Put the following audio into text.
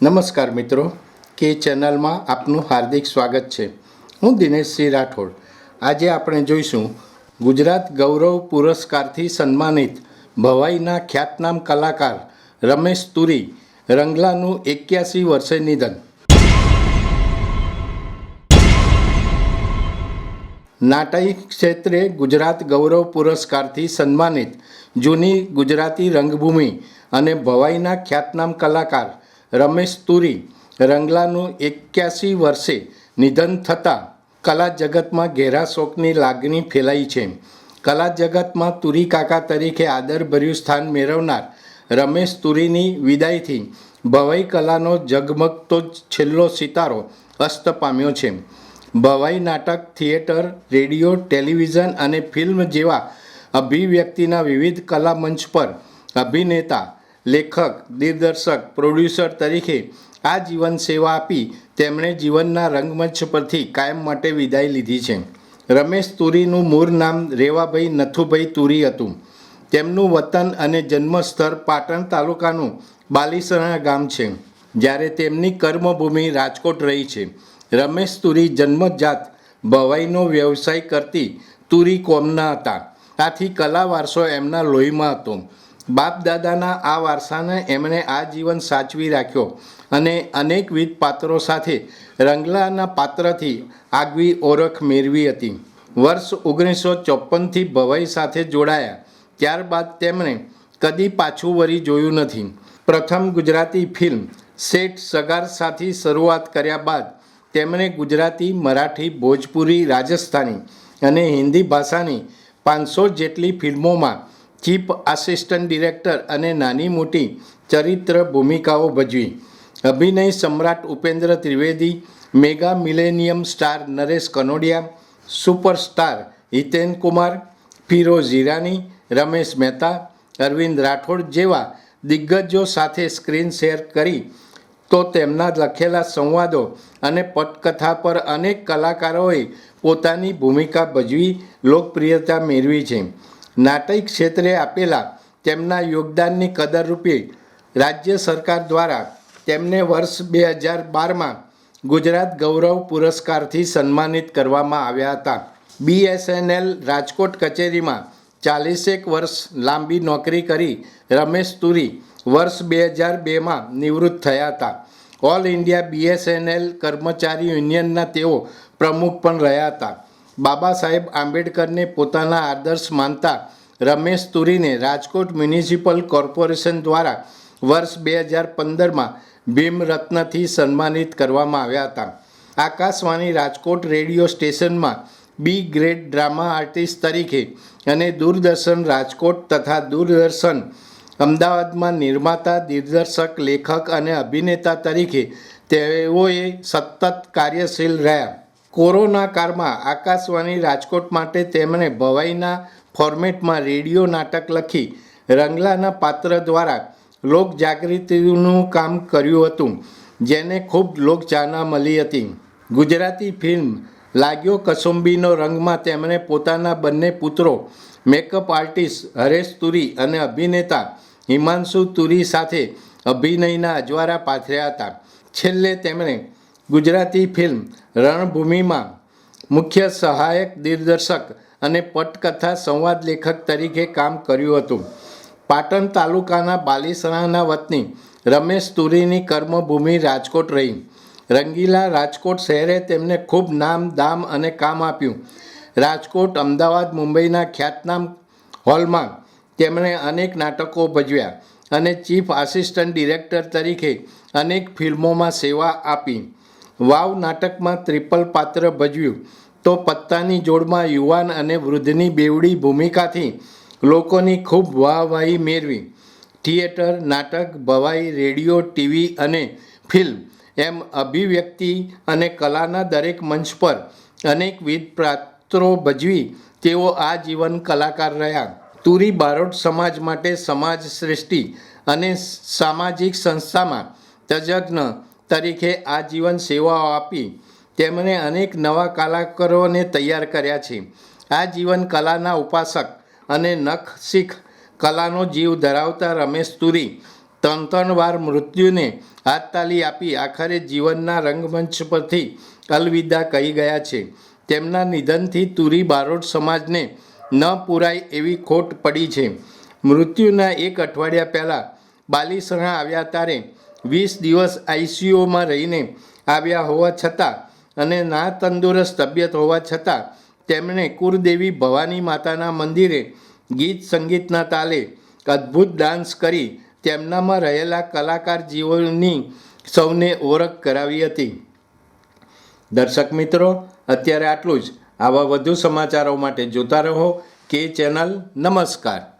નમસ્કાર મિત્રો, કે ચેનલમાં આપનું હાર્દિક સ્વાગત છે. હું દિનેશસિંહ રાઠોડ. આજે આપણે જોઈશું ગુજરાત ગૌરવ પુરસ્કારથી સન્માનિત ભવાઈના ખ્યાતનામ કલાકાર રમેશ તુરી રંગલાનું 81 વર્ષે નિધન. નાટક ક્ષેત્રે ગુજરાત ગૌરવ પુરસ્કારથી સન્માનિત જૂની ગુજરાતી રંગભૂમિ અને ભવાઈના ખ્યાતનામ કલાકાર રમેશ તુરી રંગલાનું 81 વર્ષે નિધન થતાં કલા જગતમાં ઘેરા શોકની લાગણી ફેલાઈ છે. કલા જગતમાં તુરી કાકા તરીકે આદરભર્યું સ્થાન મેળવનાર રમેશ તુરીની વિદાયથી ભવાઈ કલાનો ઝગમગતો છેલ્લો સિતારો અસ્ત પામ્યો છે. ભવાઈ નાટક, થિયેટર, રેડિયો, ટેલિવિઝન અને ફિલ્મ જેવા અભિવ્યક્તિના વિવિધ કલા મંચ પર અભિનેતા, લેખક, દિગ્દર્શક, પ્રોડ્યુસર તરીકે આજીવન સેવા આપી તેમણે જીવનના રંગમંચ પરથી કાયમ માટે વિદાય લીધી છે. રમેશ તુરીનું મૂળ નામ રેવાભાઈ નથુભાઈ તુરી હતું. તેમનું વતન અને જન્મસ્થળ પાટણ તાલુકાનું બાલીસણા ગામ છે, જ્યારે તેમની કર્મભૂમિ રાજકોટ રહી છે. રમેશ તુરી જન્મજાત ભવાઈનો વ્યવસાય કરતી તુરી કોમના હતા. આથી કલા વારસો એમના લોહીમાં હતો. બાપ દાદાના આ વારસાને એમણે આજીવન સાચવી રાખ્યો અને અનેકવિધ પાત્રો સાથે રંગલાના પાત્રથી આગવી ઓળખ મેળવી હતી. વર્ષ 1954થી ભવાઈ સાથે જોડાયા ત્યારબાદ તેમણે કદી પાછું વળી જોયું નથી. પ્રથમ ગુજરાતી ફિલ્મ શેઠ સગાર સાથે શરૂઆત કર્યા બાદ તેમણે ગુજરાતી, મરાઠી, ભોજપુરી, રાજસ્થાની અને હિન્દી ભાષાની 500 જેટલી ફિલ્મોમાં ચીફ આસિસ્ટન્ટ ડિરેક્ટર અને નાની મોટી ચરિત્ર ભૂમિકાઓ ભજવી. અભિનય સમ્રાટ Upendra Trivedi, mega millennium star Naresh Kanodia, superstar Hiten Kumar, Firoz Irani, Ramesh Mehta, Arvind Rathod જેવા દિગ્ગજો સાથે સ્ક્રીન શેર કરી તો તેમના લખેલા સંવાદો અને પટકથા પર અનેક કલાકારોએ પોતાની ભૂમિકા ભજવી લોકપ્રિયતા મેળવી છે. નાટક ક્ષેત્રે આપેલા તેમના યોગદાનની કદરરૂપે રાજ્ય સરકાર દ્વારા તેમને વર્ષ 2012માં ગુજરાત ગૌરવ પુરસ્કારથી સન્માનિત કરવામાં આવ્યા હતા. BSNL રાજકોટ કચેરીમાં 40 વર્ષ લાંબી નોકરી કરી રમેશ તુરી વર્ષ 2002માં નિવૃત્ત થયા હતા. ઓલ ઇન્ડિયા BSNL કર્મચારી યુનિયનના તેઓ પ્રમુખ પણ રહ્યા હતા. બાબા સાહેબ આંબેડકરને પોતાના આદર્શ માનતા રમેશ તુરીને રાજકોટ મ્યુનિસિપલ કોર્પોરેશન દ્વારા વર્ષ 2015માં ભીમ રત્નથી સન્માનિત કરવામાં આવ્યા હતા. આકાશવાણી રાજકોટ રેડિયો સ્ટેશનમાં બી ગ્રેડ ડ્રામા આર્ટિસ્ટ તરીકે અને દૂરદર્શન રાજકોટ તથા દૂરદર્શન અમદાવાદમાં નિર્માતા, દિગ્દર્શક, લેખક અને અભિનેતા તરીકે તેઓએ સતત કાર્યશીલ રહ્યા. કોરોના કાળમાં આકાશવાણી રાજકોટ માટે તેમણે ભવાઈના ફોર્મેટમાં રેડિયો નાટક લખી રંગલાના પાત્ર દ્વારા લોકજાગૃતિનું કામ કર્યું હતું, જેને ખૂબ લોકચાહના મળી હતી. ગુજરાતી ફિલ્મ લાગ્યો કસુંબીનો રંગમાં તેમણે પોતાના બંને પુત્રો, મેકઅપ આર્ટિસ્ટ હરેશ તુરી અને અભિનેતા હિમાંશુ તુરી સાથે અભિનયના અજવાળા પાથર્યા હતા. છેલ્લે તેમણે ગુજરાતી ફિલ્મ રણભૂમિમાં મુખ્ય સહાયક દિગ્દર્શક અને પટકથા સંવાદ લેખક તરીકે કામ કર્યું હતું. પાટણ તાલુકાના બાલીસણાના વતની રમેશ તુરીની કર્મભૂમિ રાજકોટ રહી. રંગીલા રાજકોટ શહેરે તેમને ખૂબ નામ, દામ અને કામ આપ્યું. રાજકોટ, અમદાવાદ, મુંબઈના ખ્યાતનામ હોલમાં તેમણે અનેક નાટકો ભજવ્યા અને ચીફ આસિસ્ટન્ટ ડિરેક્ટર તરીકે અનેક ફિલ્મોમાં સેવા આપી. વાવ નાટકમાં ટ્રિપલ પાત્ર ભજવ્યું તો પત્તાની જોડમાં યુવાન અને વૃદ્ધની બેવડી ભૂમિકાથી લોકોની ખૂબ વાહવાહી મેળવી. થિયેટર, નાટક, ભવાઈ, રેડિયો, ટીવી અને ફિલ્મ એમ અભિવ્યક્તિ અને કલાના દરેક મંચ પર અનેકવિધ પાત્રો ભજવી તેઓ આજીવન કલાકાર રહ્યા. તુરી બારોટ સમાજ માટે સમાજ શ્રેષ્ઠી અને સામાજિક સંસ્થામાં તજજ્ઞ તરીકે આજીવન સેવાઓ આપી તેમણે અનેક નવા કલાકારોને તૈયાર કર્યા છે. આજીવન કલાના ઉપાસક અને નખશીખ કલાનો જીવ ધરાવતા રમેશ તુરી ત્રણ વાર મૃત્યુને હાથતાલી આપી આખરે જીવનના રંગમંચ પરથી અલવિદા કહી ગયા છે. તેમના નિધનથી તુરી બારોટ સમાજને ન પૂરાય એવી ખોટ પડી છે. મૃત્યુના એક અઠવાડિયા પહેલાં બાલીસણા આવ્યા ત્યારે 20 દિવસ આઈસીયુમાં રહીને આવ્યા હોવા છતાં અને ના તંદુરસ્ત તબિયત હોવા છતાં તેમણે કુળદેવી ભવાની માતાના મંદિરે ગીત સંગીતના તાલે અદ્ભુત ડાન્સ કરી તેમનામાં રહેલા કલાકાર જીવોની સૌને ઓળખ કરાવી હતી. દર્શક મિત્રો, અત્યારે આટલું જ. આવા વધુ સમાચારો માટે જોતા રહો કે ચેનલ. નમસ્કાર.